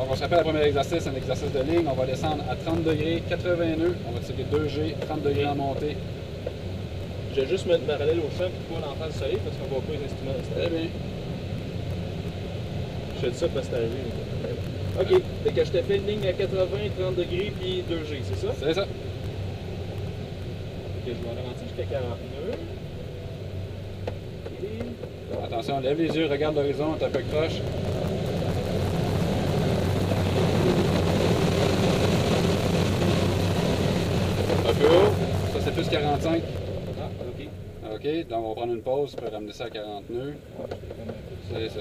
Donc on se rappelle le premier exercice, un exercice de ligne. On va descendre à 30 degrés, 80 nœuds. On va tirer 2G, 30 degrés en montée. Je vais juste mettre ma parallèle au champ pour pas l'en faire soleil parce qu'on voit pas les instruments. Très bien. Je fais ça parce que c'est arrivé. Ok, fait que je te fais une ligne à 80, 30 degrés puis 2G, c'est ça? C'est ça. Ok, je vais ralentir jusqu'à 40 nœuds. Ok. Attention, lève les yeux, regarde l'horizon, t'es un peu croche. Un peu haut, ça c'est plus 45. Ah, ok. OK, donc on va prendre une pause pour ramener ça à 40 nœuds. C'est ça.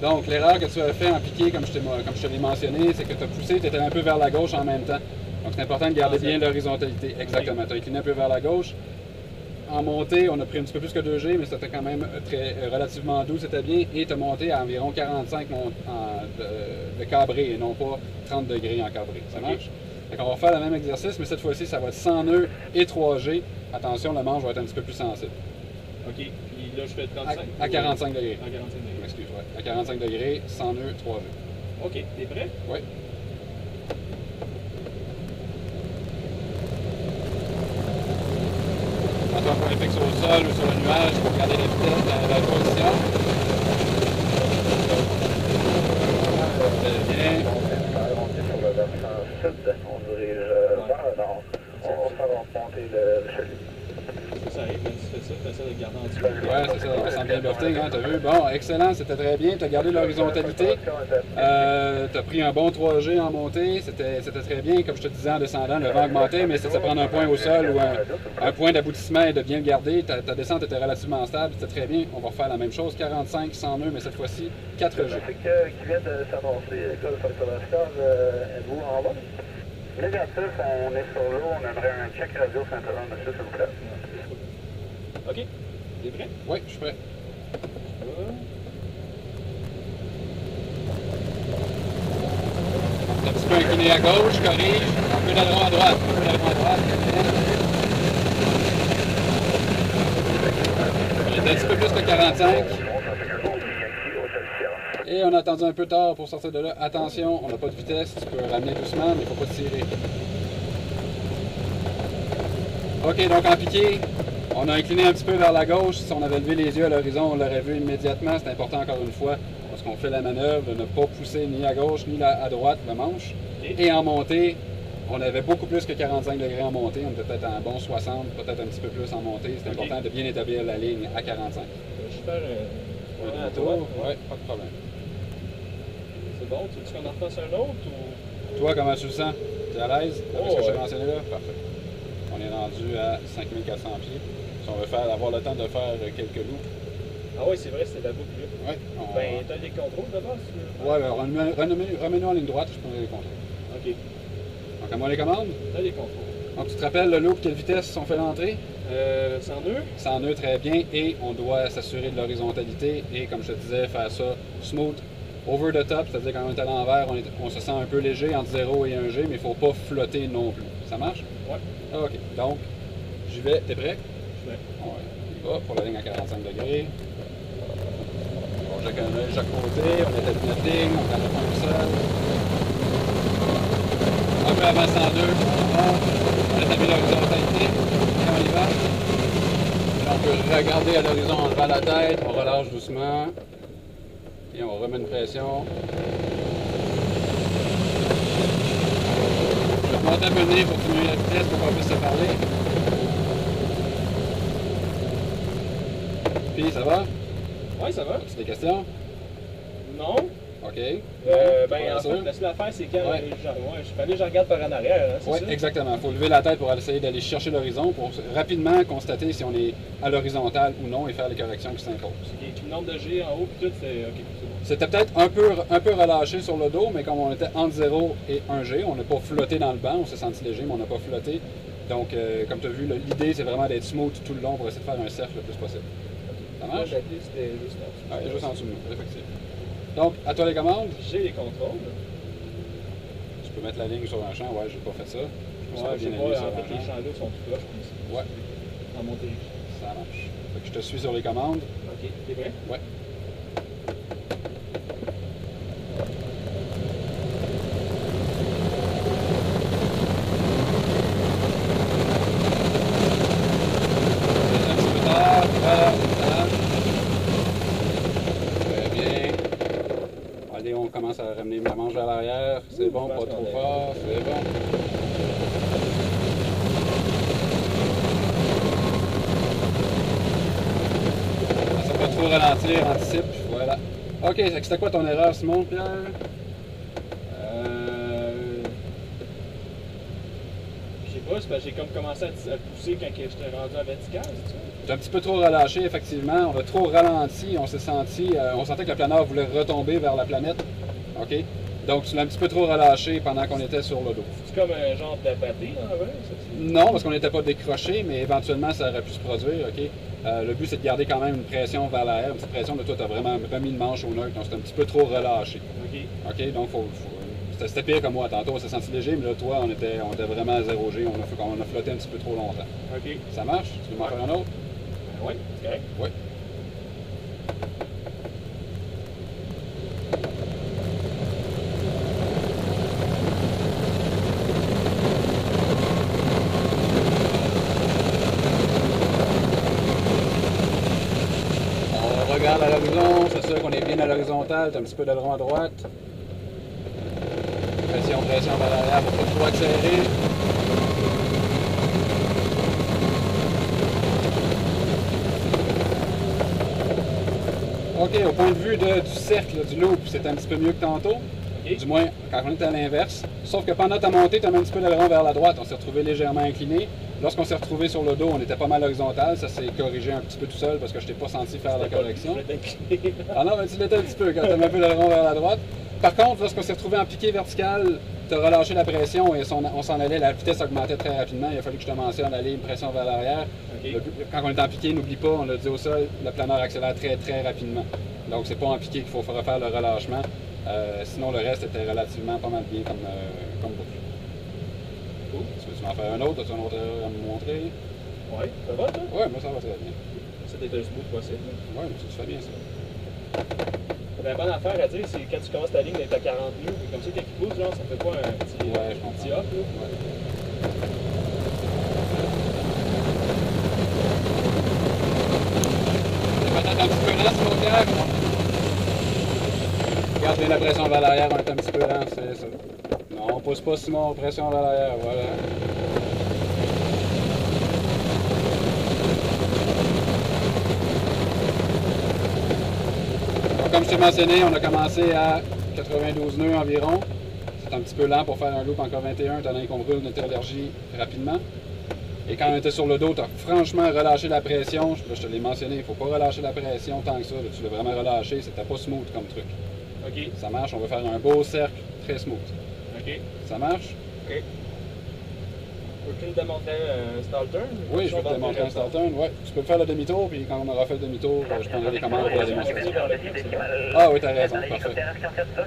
Donc l'erreur que tu as fait en piqué, comme je te l'ai mentionné, c'est que tu as poussé, tu étais un peu vers la gauche en même temps. Donc c'est important de garder bien l'horizontalité. Exactement, tu as incliné un peu vers la gauche. En montée, on a pris un petit peu plus que 2G, mais c'était quand même relativement doux, c'était bien. Et tu as monté à environ 45 de cabré et non pas 30 degrés en cabré. Ça marche? Donc on va faire le même exercice, mais cette fois-ci, ça va être 100 nœuds et 3G. Attention, le manche va être un petit peu plus sensible. Ok, puis là je fais 35. À 45 degrés. À 45 degrés. Je m'excuse, ouais. À 45 degrés, 100 nœuds, 3G. Ok, t'es prêt? Oui. Mets-toi un point fixe au sol ou sur le nuage pour garder la vitesse, la position. Très bien. Sur le versant sud, on dirige vers le nord. On va faire remonter le chalut. Ça arrive, quand tu fais ça, tu essaies de garder en dessous. Ouais, c'est ça, on sent bien le buffeting, hein, t'as vu? Bon, excellent, c'était très bien, t'as gardé l'horizontalité. T'as pris un bon 3G en montée, c'était très bien. Comme je te disais en descendant, le vent augmentait, mais c'était de prendre un point au sol ou un point d'aboutissement et de bien le garder. Ta descente était relativement stable, c'était très bien. On va refaire la même chose, 45, 100 nœuds, mais cette fois-ci, 4G. Le trafic qui vient de s'annoncer, École Saint-Sébastien, êtes-vous en vol? Négatif, on est sur l'eau, on aimerait un check radio Saint-Laurent, monsieur, s'il vous plaît. Ok, t'es prêt? Oui, je suis prêt. Un petit peu incliné à gauche, corrige, un peu d'allemand à droite, un peu d'allemand à droite. J'étais un petit peu plus que 45. Et on a attendu un peu tard pour sortir de là. Attention, on n'a pas de vitesse, tu peux ramener doucement, mais il ne faut pas tirer. OK, donc en piqué, on a incliné un petit peu vers la gauche. Si on avait levé les yeux à l'horizon, on l'aurait vu immédiatement. C'est important encore une fois, lorsqu'on fait la manœuvre, de ne pas pousser ni à gauche ni à droite le manche. Et en montée, on avait beaucoup plus que 45 degrés en montée. On était peut-être à un bon 60, peut-être un petit peu plus en montée. C'est important de bien établir la ligne à 45. Je vais faire un tour? Oui, pas de problème. C'est bon, tu veux qu'on en refasse un autre ou... Toi, comment tu le sens? Tu es à l'aise avec ce que je t'ai ouais. mentionné là? Parfait. On est rendu à 5400 pieds. Si on veut avoir le temps de faire quelques loups. Ah oui, c'est vrai, c'était la boucle. Oui. Ben, t'as des contrôles d'abord? Oui, remets-nous en ligne droite, je prendrai les contrôles. Ok. Donc, à moi les commandes. T'as des contrôles. Donc, tu te rappelles le loop, quelle vitesse on fait l'entrée? 100 nœuds? 100 nœuds, très bien. Et on doit s'assurer de l'horizontalité. Et comme je te disais, faire ça smooth, over the top, c'est-à-dire quand on est à l'envers, on se sent un peu léger entre 0 et 1G, mais il ne faut pas flotter non plus. Ça marche? Ouais. OK. Donc, j'y vais. T'es prêt? Je vais. On y va pour la ligne à 45 degrés. On jette un œil de chaque côté, on établit notre ligne, on garde le point au sol. Un peu avant 102, on établit l'horizontalité, et on y va. Et on peut regarder à l'horizon en levant la tête, on relâche doucement, et on remet une pression. Je vais remonter un peu le nez pour diminuer la vitesse pour qu'on puisse se parler. Puis, ça va? Oui, ça va. As-tu des questions? Non. OK. Ben, en fait, la seule affaire, c'est quand je fallait que je regarde par en arrière. Hein, oui, exactement. Il faut lever la tête pour essayer d'aller chercher l'horizon pour rapidement constater si on est à l'horizontale ou non et faire les corrections qui s'imposent. Et puis le nombre de G en haut, puis tout, c'est OK. C'était peut-être un peu relâché sur le dos, mais comme on était entre 0 et 1G, on n'a pas flotté dans le banc, on s'est senti léger, mais on n'a pas flotté. Donc, comme tu as vu, l'idée, c'est vraiment d'être smooth tout le long pour essayer de faire un cercle le plus possible. Ça marche? C'était juste en dessous. Oui, juste en dessous de nous, effectivement. Donc, à toi les commandes. J'ai les contrôles. Tu peux mettre la ligne sur un champ. Ouais, j'ai pas fait ça. Je sais pas, en fait, les champs-là sont tout proches, comme ça. Ouais. En montée. Ça marche. Fait que je te suis sur les commandes. OK. T'es prêt? Ouais. c'est bon, pas trop fort, c'est bon. Ça peut trop ralentir, anticipe, voilà. Ok, c'était quoi ton erreur, Simon, Pierre? Je sais pas, c'est parce que j'ai comme commencé à pousser quand j'étais rendu à vertical, c'est ça? J'ai un petit peu trop relâché, effectivement. On a trop ralenti. On s'est senti, on sentait que le planeur voulait retomber vers la planète. OK? Donc, tu l'as un petit peu trop relâché pendant qu'on était sur le dos. C'est comme un genre de pâté, en vrai, ça? Non, parce qu'on n'était pas décroché, mais éventuellement, ça aurait pu se produire. OK? Le but, c'est de garder quand même une pression vers l'arrière. Une petite pression de toi, tu as vraiment remis le manche au neutre. Donc, c'est un petit peu trop relâché. OK? Donc, c'était pire que moi. Tantôt, on s'est senti léger, mais là, toi, on était vraiment à 0 G. On a flotté un petit peu trop longtemps. OK. Ça marche? Tu veux m'en faire un autre? Oui, c'est correct. Oui. On regarde à l'horizon, c'est sûr qu'on est bien à l'horizontale, tu as un petit peu d'aileron à droite. Pression vers l'arrière pour pas trop accélérer. OK, au point de vue du cercle, du loop, c'est un petit peu mieux que tantôt. Okay. Du moins, quand on était à l'inverse. Sauf que pendant ta montée, tu as mis un petit peu d'aileron vers la droite. On s'est retrouvé légèrement incliné. Lorsqu'on s'est retrouvé sur le dos, on était pas mal horizontal. Ça s'est corrigé un petit peu tout seul parce que je t'ai pas senti faire la correction. Ah non, mais tu l'étais un petit peu quand tu as mis un peu d'aileron vers la droite. Par contre, lorsqu'on s'est retrouvé en piqué vertical, tu as relâché la pression et on s'en allait, la vitesse augmentait très rapidement. Il a fallu que je te mentionne aller une pression vers l'arrière. Okay. Quand on est en piqué, n'oublie pas, on l'a dit au sol, le planeur accélère très très rapidement. Donc c'est pas en piqué qu'il faut refaire le relâchement. Sinon le reste était relativement pas mal bien comme boucle. Cool. Tu veux m'en faire un autre? As-tu un autre à me montrer? Oui, ça va toi? Oui, moi ça va très bien. Ça t'est un smooth possible. Oui, mais tu fais bien ça. La bonne affaire à dire, c'est quand tu commences ta ligne d'être à 40 nœuds, comme ça, quand il pousse, genre, ça fait pas un petit, petit off. Là. Ouais. C'est peut-être un petit peu lent, mon Pierre. Garde bien la pression vers l'arrière, on est un petit peu lent, c'est ça. Non, on pousse pas Simon, pression vers l'arrière, voilà. Comme je t'ai mentionné, on a commencé à 92 nœuds environ. C'est un petit peu lent pour faire un loop encore 21, étant donné qu'on roule notre énergie rapidement. Et quand on était sur le dos, tu as franchement relâché la pression. Là, je te l'ai mentionné, il ne faut pas relâcher la pression tant que ça. Là, tu l'as vraiment relâché, c'était pas smooth comme truc. OK. Ça marche, on va faire un beau cercle très smooth. OK. Ça marche? OK. Peux-tu nous démontrer un stall turn? Oui, je vais te démontrer un stall turn. Ouais. Tu peux faire le demi-tour, puis quand on aura fait le demi-tour, je prendrai les commandes pour la démonstration. Ah oui, t'as raison, parfait.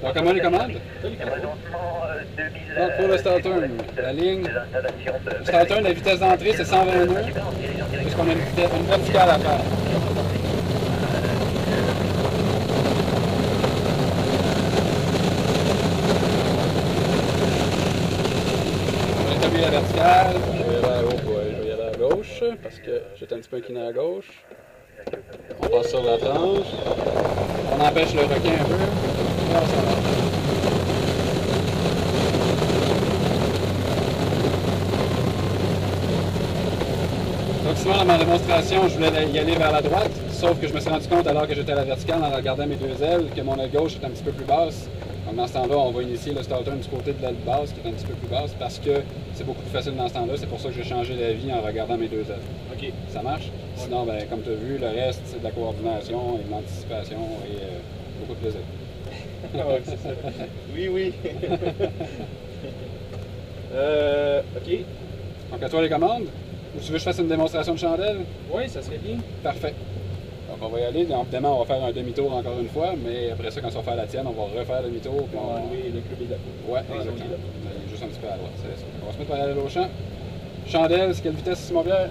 Donc, comment les commandes? Donc, pour le stall turn, la ligne. Le stall turn, la vitesse d'entrée, c'est 120 nœuds, puisqu'on a une verticale à faire. La verticale, je vais y aller à gauche parce que j'étais un petit peu incliné à gauche. On passe sur la tranche. On empêche le requin un peu. Là, ça va. Donc sinon, dans ma démonstration, je voulais y aller vers la droite, sauf que je me suis rendu compte alors que j'étais à la verticale en regardant mes deux ailes que mon aile gauche est un petit peu plus basse. Donc dans ce temps-là, on va initier le stall turn du côté de l'aile basse qui est un petit peu plus basse parce que c'est beaucoup plus facile dans ce temps-là. C'est pour ça que j'ai changé d'avis en regardant mes deux ailes. OK. Ça marche? Sinon, ben, comme tu as vu, le reste, c'est de la coordination et de l'anticipation et beaucoup de plaisir. Ouais, c'est ça. Oui, oui. OK. Donc à toi les commandes. Ou tu veux que je fasse une démonstration de chandelle? Oui, ça serait bien. Parfait. Donc on va y aller. Évidemment, on va faire un demi-tour encore une fois, mais après ça, quand on va faire la tienne, on va refaire le demi-tour. On va enlever le club et la Oui, exactement. Il est juste un petit peu à droite. C'est ça. On va se mettre à aller au champ. Chandelle, c'est quelle vitesse, Simon Pierre?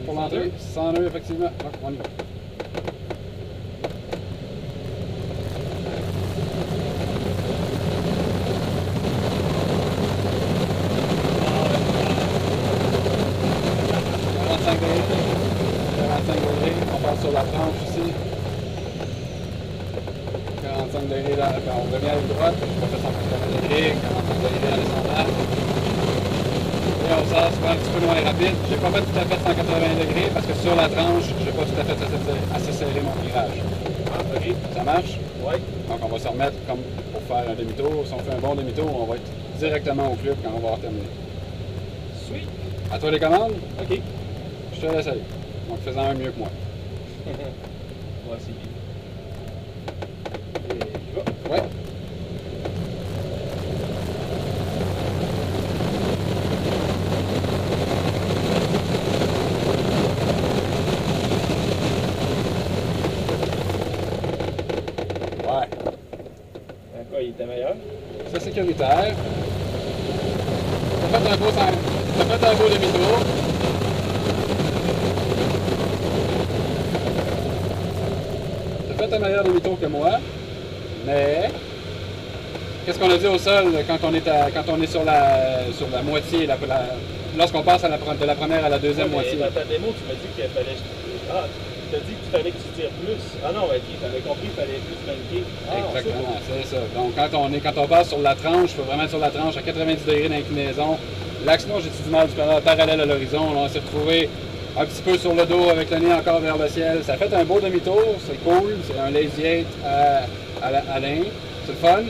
Pour l'entrée? 100 nœuds, effectivement. Donc, on y va. On passe sur la tranche ici. 45 45 degrés là, quand on revient à la droite, je pas fait 180 degrés, 45 degrés en descendant. Et on sort souvent un petit peu moins rapide. J'ai pas fait tout à fait 180 degrés parce que sur la tranche, j'ai pas tout à fait assez serré mon virage. Ah, ok. Ça marche? Oui. Donc on va se remettre comme pour faire un demi-tour. Si on fait un bon demi-tour, on va être directement au club quand on va avoir terminé. Sweet. À toi les commandes? Ok. Je te l'essaye. Donc faisant un mieux que moi. On va essayer. Et j'y vais. Ouais. Ouais. Quoi, il était meilleur? C'est sécuritaire. T'as fait un beau demi-tour. T'as fait un meilleur demi-tour que moi. Mais qu'est-ce qu'on a dit au sol quand on est sur la moitié, lorsqu'on passe de la première à la deuxième moitié? Dans ta démo, tu m'as dit qu'il fallait. Ah, tu t'as dit qu'il fallait que tu tires plus. Ah non, ok, t'avais compris qu'il fallait plus manquer. Ah, exactement, c'est ça. Donc quand on passe sur la tranche, il faut vraiment être sur la tranche à 90 degrés d'inclinaison. L'axe, non, j'ai du mal du parallèle à l'horizon. On s'est retrouvé un petit peu sur le dos avec le nez encore vers le ciel. Ça fait un beau demi-tour, c'est cool, c'est un lazy 8 à l'Inde, c'est le fun,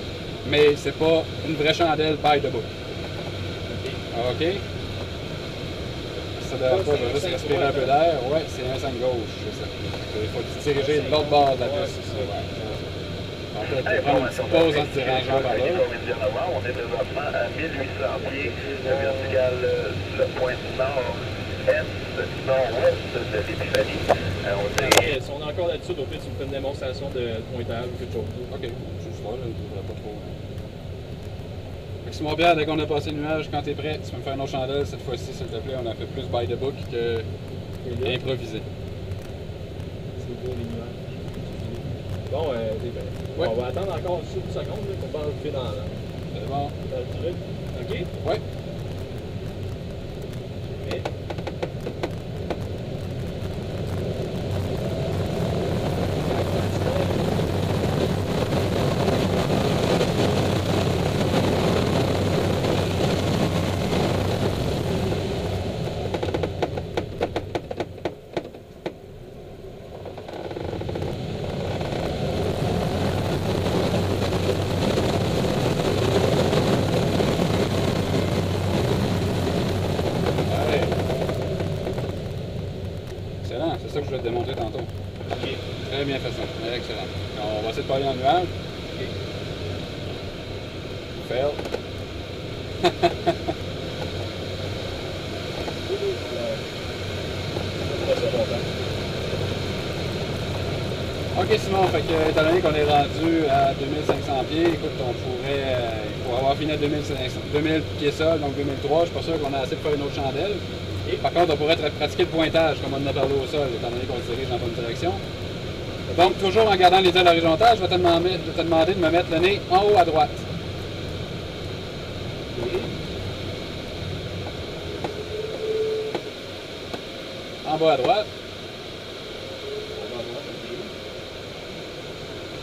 mais c'est pas une vraie chandelle paille de bout. OK? Ça devrait pas, je vais juste respirer un peu d'air. Ouais, c'est un 5 gauche, c'est ça. Il faut se diriger de l'autre bord de la piste. On peut prendre une petite pause en se dirigeant par là. On est présentement à 1800 pieds de verticale, le point nord-est, nord-ouest de l'Épiphanie. On est encore là-dessus, au pire, tu me fais une démonstration de pointage ou quelque chose. OK, je sais pas, je ne voudrais pas trop. Fait que Simon Pierre, dès qu'on a passé le nuage, quand t'es prêt, tu peux me faire une autre chandelle. Cette fois-ci, s'il te plaît, on a fait plus by the book que improvisé. C'est beau les nuages. Bon, ouais. On va attendre encore une seconde pour pas rentrer dans C'est bon. le truc. OK? Ouais. Et... C'est ça que je voulais te démontrer tantôt. Okay. Très bien fait ça. Excellent. On va essayer de pas aller en nuage. Okay. Fail. OK Simon, fait que étant donné qu'on est rendu à 2500 pieds, écoute, on pourrait, pour avoir fini à 2000 pieds sol, donc 2003, je suis pas sûr qu'on a assez pour faire une autre chandelle. Par contre, on pourrait pratiquer le pointage, comme on en a parlé au sol, étant donné qu'on se dirige dans la bonne direction. Donc, toujours en gardant les ailes horizontales, je vais te demander de me mettre le nez en haut à droite. En bas à droite.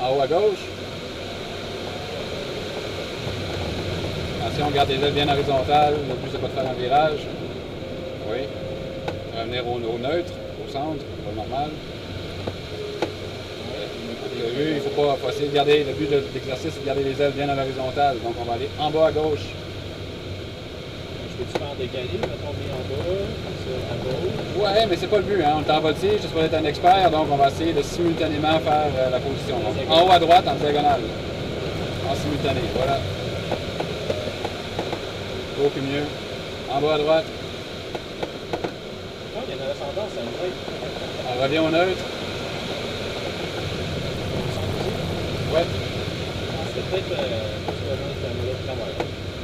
En haut à gauche. Attention, on garde les ailes bien horizontales, le but c'est pas de faire un virage. Oui. Revenir au neutre, au centre, pas normal. Il faut essayer de garder, le but de l'exercice c'est de garder les ailes bien à l'horizontale. Donc on va aller en bas à gauche. Je peux-tu faire décaler, mettons bien en bas, à gauche? Ouais, mais c'est pas le but, hein. On est en voltige, je suis pas être un expert, donc on va essayer de simultanément faire la position. Donc, en haut à droite, en diagonale. En simultané, voilà. Beaucoup mieux. En bas à droite. Il y a une ascendance, ça me fait. On revient au neutre. Ouais. C'était peut-être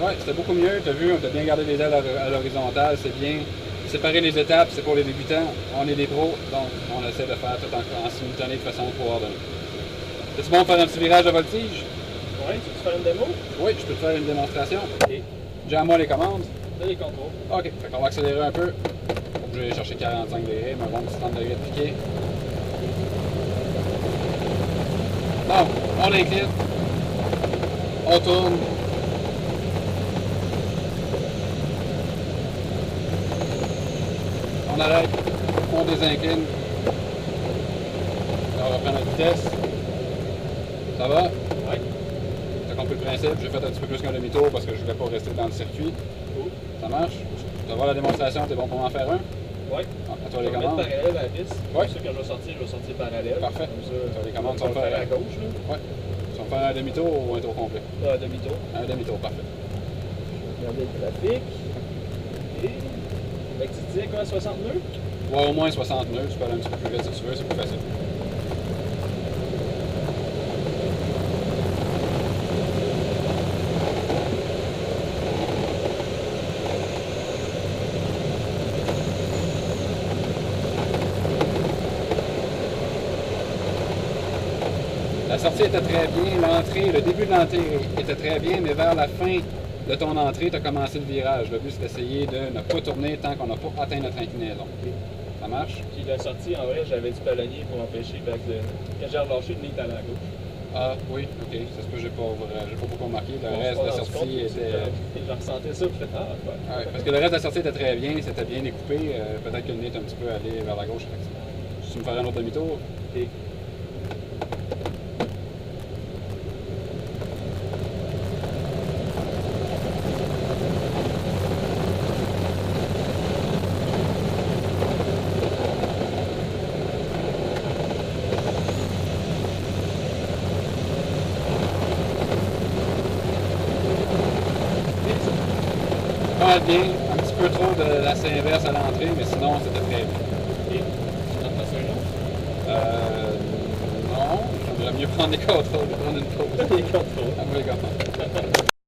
ouais, c'était beaucoup mieux. Tu as vu, on a bien gardé les ailes à l'horizontale, c'est bien. Séparer les étapes, c'est pour les débutants. On est des pros, donc on essaie de faire tout en simultané de façon coordonnée. C'est bon de faire un petit virage de voltige? Oui, tu peux faire une démo? Oui, je peux te faire une démonstration. Okay. J'ai à moi les commandes. Là, les contrôles. OK, fait qu'on va accélérer un peu. Je vais aller chercher 45 degrés, mais bon, petit 30 degrés de piqué. Donc, On incline. On tourne. On arrête. On désincline. On va prendre la vitesse. Ça va? Oui. Tu as compris le principe. J'ai fait un petit peu plus qu'un demi-tour parce que je ne voulais pas rester dans le circuit. Cool. Ça marche? Tu vas voir la démonstration. Tu es bon pour en faire un? Oui. À toi les Je vais mettre commandes. parallèle à la piste. Ouais. C'est sûr que je vais sortir parallèle. Parfait. Comme ça, Toi, les commandes on sont va le faire à faites. gauche. Là. Ouais. Tu vas me faire un demi-tour ou un tour complet? Là, demi-tour. Un demi-tour, parfait. Regardez le trafic. Et. Fait que tu disais quoi, 60 nœuds? Ouais, au moins 60 nœuds. Tu peux aller un petit peu plus vite si tu veux, c'est plus facile. La sortie était très bien, l'entrée, le début de l'entrée était très bien, mais vers la fin de ton entrée, tu as commencé le virage. Le but, c'est d'essayer de ne pas tourner tant qu'on n'a pas atteint notre inclinaison. Ça marche? Puis la sortie, en vrai, j'avais du palonnier pour empêcher quand j'ai relâché, le nez était à la gauche. Ah oui, ok. Ça se peut, j'ai pas beaucoup remarqué. Le On reste s'est de la pas rendu sortie compte, était. J'ai ressenti ça, puis j'ai fait ah, ouais. Ouais, parce que le reste de la sortie était très bien, c'était bien découpé. Peut-être que le nez est un petit peu allé vers la gauche. Si tu me ferais un autre demi-tour. Et Pas bien, un petit peu trop de l'axe inverse à l'entrée, mais sinon c'était très bien. tu t'en passes un autre? Non, j'aimerais mieux prendre des contrôles, prendre une pause. Les contrôles. Ah oui, gars.